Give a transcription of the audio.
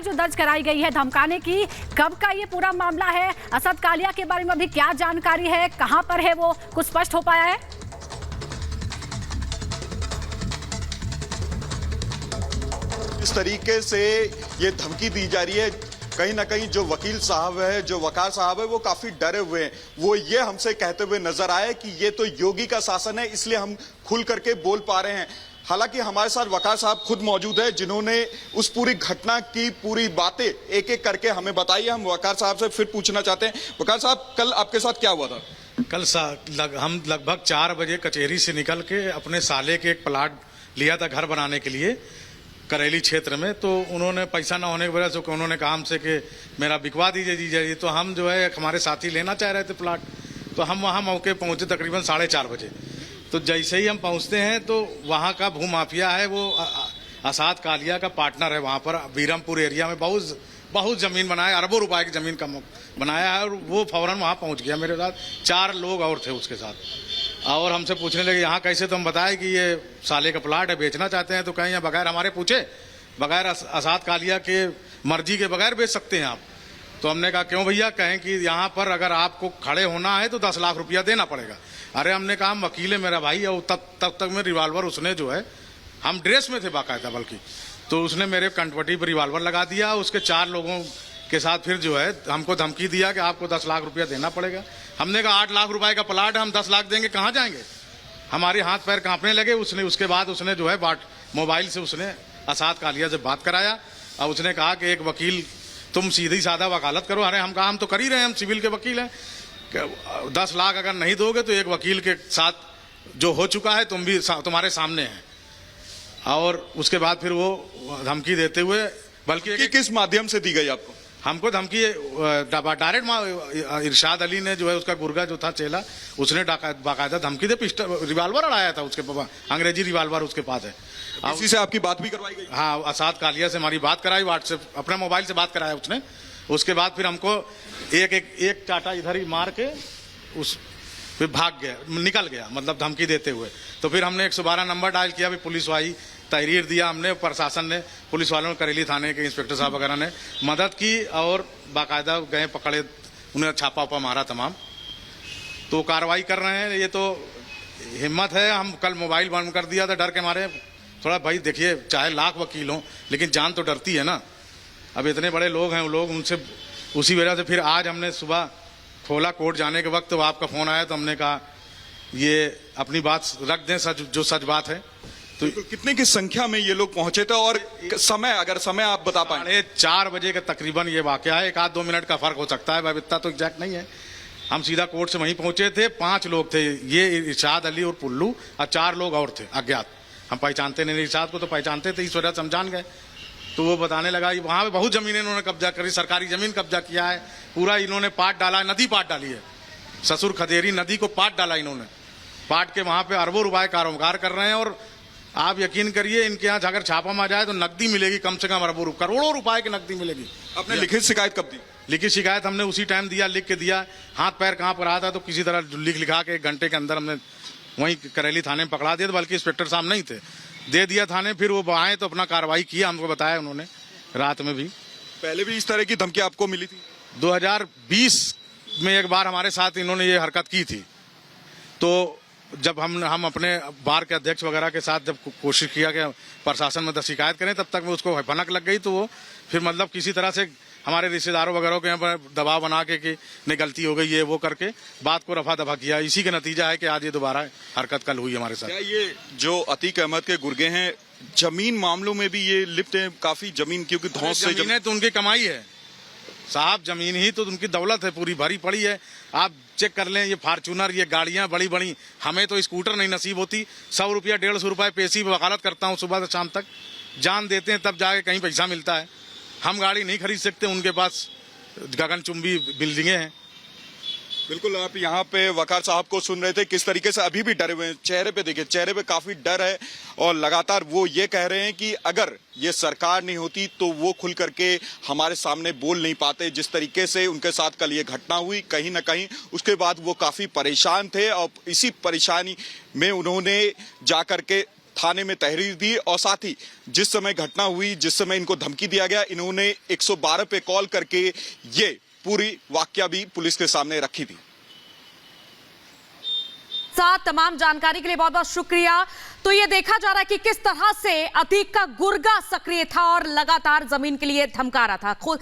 जो दर्ज कराई गई है धमकाने की, कब का ये पूरा मामला है? असद कालिया के बारे में अभी क्या जानकारी है, कहां पर है वो कुछ स्पष्ट हो पाया है? इस तरीके से ये धमकी दी जा रही है, कहीं ना कहीं जो वकील साहब है, जो वकार साहब है, वो काफी डरे हुए हैं। वो ये हमसे कहते हुए नजर आए कि ये तो योगी का शासन है, इसलिए हम खुल करके बोल पा रहे हैं। हालांकि हमारे साथ वकार साहब खुद मौजूद है, जिन्होंने उस पूरी घटना की पूरी बातें एक एक करके हमें बताई। हम वकार साहब से फिर पूछना चाहते हैं, वकार साहब कल आपके साथ क्या हुआ था? कल हम लगभग 4 बजे कचहरी से निकल के अपने साले के एक प्लाट लिया था घर बनाने के लिए करेली क्षेत्र में। तो उन्होंने पैसा ना होने की वजह से उन्होंने कहा हमसे कि मेरा बिकवा दीजिए जी। तो हम जो है हमारे साथी लेना चाह रहे थे प्लाट, तो हम वहाँ मौके पहुँचे तकरीबन 4:30 बजे। तो जैसे ही हम पहुँचते हैं तो वहाँ का भूमाफिया है, वो असद कालिया का पार्टनर है, वहाँ पर बीरमपुर एरिया में बहुत ज़मीन बनाया, अरबों रुपए की ज़मीन का बनाया है। और वो फौरन वहाँ पहुँच गया मेरे साथ, 4 लोग और थे उसके साथ। और हमसे पूछने लगे यहाँ कैसे, तो हम बताए कि ये साले का प्लाट है, बेचना चाहते हैं। तो कहीं यहाँ बगैर हमारे पूछे, बगैर असद कालिया के मर्जी के बगैर बेच सकते हैं आप? तो हमने कहा क्यों भैया? कहें कि यहाँ पर अगर आपको खड़े होना है तो 10 लाख रुपया देना पड़ेगा। अरे हमने कहा हम वकील है मेरा भाई, और तब तक में रिवाल्वर उसने जो है, हम ड्रेस में थे बाकायदा बल्कि, तो उसने मेरे कंठपट्टी पर रिवाल्वर लगा दिया। उसके 4 लोगों के साथ फिर जो है हमको धमकी दिया कि आपको 10 लाख रुपया देना पड़ेगा। हमने कहा 8 लाख रुपए का प्लाट है, हम 10 लाख देंगे, कहाँ जाएंगे? हमारे हाथ पैर कांपने लगे। उसके बाद उसने जो है मोबाइल से उसने असद कालिया से बात कराया और उसने कहा कि एक वकील, तुम सीधी साधा वकालत करो। अरे हम कहा हम तो कर ही रहे हैं, हम सिविल के वकील हैं। 10 लाख अगर नहीं दोगे तो एक वकील के साथ जो हो चुका है तुम भी तुम्हारे सामने है। और उसके बाद फिर वो धमकी देते हुए, बल्कि किस माध्यम से दी गई आपको? हमको धमकी डायरेक्ट इरशाद अली ने जो है, उसका गुर्गा जो था चेला, उसने बाकायदा धमकी दे, पिस्टल रिवाल्वर अड़ाया था उसके पास, अंग्रेजी रिवाल्वर उसके पास है। इसी से आपकी बात भी करवाई गई? हाँ, असद कालिया से हमारी बात कराई, व्हाट्सएप अपने मोबाइल से बात कराया उसने। उसके बाद फिर हमको एक चाटा इधर ही मार के फिर भाग गया, निकल गया, मतलब धमकी देते हुए। तो फिर हमने 112 नंबर डायल किया, फिर पुलिस आई, तहरीर दिया हमने, प्रशासन ने, पुलिस वालों ने, करेली थाने के इंस्पेक्टर साहब वगैरह ने मदद की और बाकायदा गए, पकड़े, उन्हें छापा उपा मारा तमाम। तो कार्रवाई कर रहे हैं। ये तो हिम्मत है, हम कल मोबाइल बंद कर दिया था डर के मारे। थोड़ा भाई देखिए, चाहे लाख वकील हों लेकिन जान तो डरती है ना। अब इतने बड़े लोग हैं, वो लोग, उनसे उसी वजह से फिर आज हमने सुबह खोला कोर्ट जाने के वक्त, तो आपका फ़ोन आया तो हमने कहा ये अपनी बात रख दें, सच जो सच बात है। तो कितने की संख्या में ये लोग पहुंचे थे और समय, अगर समय आप बता पाए? 4 बजे का तकरीबन ये वाकया है, 1-2 मिनट का फर्क हो सकता है, भाई इतना तो एग्जैक्ट नहीं है। हम सीधा कोर्ट से वहीं पहुंचे थे। 5 लोग थे, ये इरशाद अली और पुल्लू, और 4 लोग और थे अज्ञात। हम पहचानते नहीं, इरशाद को तो पहचानते थे, इस वजह से हम जान गए। तो वो बताने लगा वहाँ पे बहुत ज़मीन इन्होंने कब्जा करी, सरकारी ज़मीन कब्जा किया है, पूरा इन्होंने पाट डाला है, नदी पाट डाली है, ससुर खदेरी नदी को पाट डाला इन्होंने, पाट के वहाँ पे अरबों रुपए कारोबार कर रहे हैं। और आप यकीन करिए, इनके यहाँ अगर छापा मार जाए तो नकदी मिलेगी, कम से कम अरबों करोड़ों रुपए की नकदी मिलेगी। आपने लिखित शिकायत कब दी? लिखित शिकायत हमने उसी टाइम दिया, लिख के दिया। हाथ पैर कहाँ पर रहा था तो किसी तरह लिखा के 1 घंटे के अंदर हमने वहीं करेली थाने में पकड़ा दिया, बल्कि इंस्पेक्टर साहब नहीं थे, दे दिया थाने। फिर वो आए तो अपना कार्रवाई किया, हमको बताया उन्होंने रात में भी। पहले भी इस तरह की धमकी आपको मिली थी? 2020 में एक बार हमारे साथ इन्होंने ये हरकत की थी। तो जब हम अपने बार के अध्यक्ष वगैरह के साथ जब कोशिश किया कि प्रशासन में शिकायत करें, तब तक में उसको भनक लग गई। तो वो फिर मतलब किसी तरह से हमारे रिश्तेदारों वगैरह के यहाँ पर दबाव बना के कि नहीं गलती हो गई, ये वो करके बात को रफा दफा किया। इसी का नतीजा है कि आज ये दोबारा हरकत कल हुई हमारे साथ। क्या ये जो अतीक अहमद के गुर्गे हैं, जमीन मामलों में भी ये लिप्त है? काफी जमीन, क्योंकि धौंस से जमीन है तो उनकी कमाई है साहब, जमीन ही तो उनकी दौलत है, पूरी भरी पड़ी है। आप चेक कर लें, ये फार्चूनर, ये गाड़ियां बड़ी बड़ी, हमें तो स्कूटर नहीं नसीब होती। 100 रुपया 150 रुपये पेशी वकालत करता हूँ सुबह से शाम तक, जान देते हैं तब जाके कहीं पैसा मिलता है। हम गाड़ी नहीं खरीद सकते, उनके पास गगनचुंबी बिल्डिंगें हैं। बिल्कुल, आप यहाँ पे वकार साहब को सुन रहे थे, किस तरीके से अभी भी डरे हुए हैं। चेहरे पे देखिए, चेहरे पे काफी डर है और लगातार वो ये कह रहे हैं कि अगर ये सरकार नहीं होती तो वो खुल करके हमारे सामने बोल नहीं पाते। जिस तरीके से उनके साथ कल ये घटना हुई, कहीं ना कहीं उसके बाद वो काफी परेशान थे और इसी परेशानी में उन्होंने जा करके थाने में तहरीर दी और साथ ही जिस समय घटना हुई, जिस समय इनको धमकी दिया गया, इन्होंने 112 पे कॉल करके ये पूरी वाकया भी पुलिस के सामने रखी थी। साथ तमाम जानकारी के लिए बहुत बहुत शुक्रिया। तो ये देखा जा रहा है कि किस तरह से अतीक का गुर्गा सक्रिय था और लगातार जमीन के लिए धमका रहा था।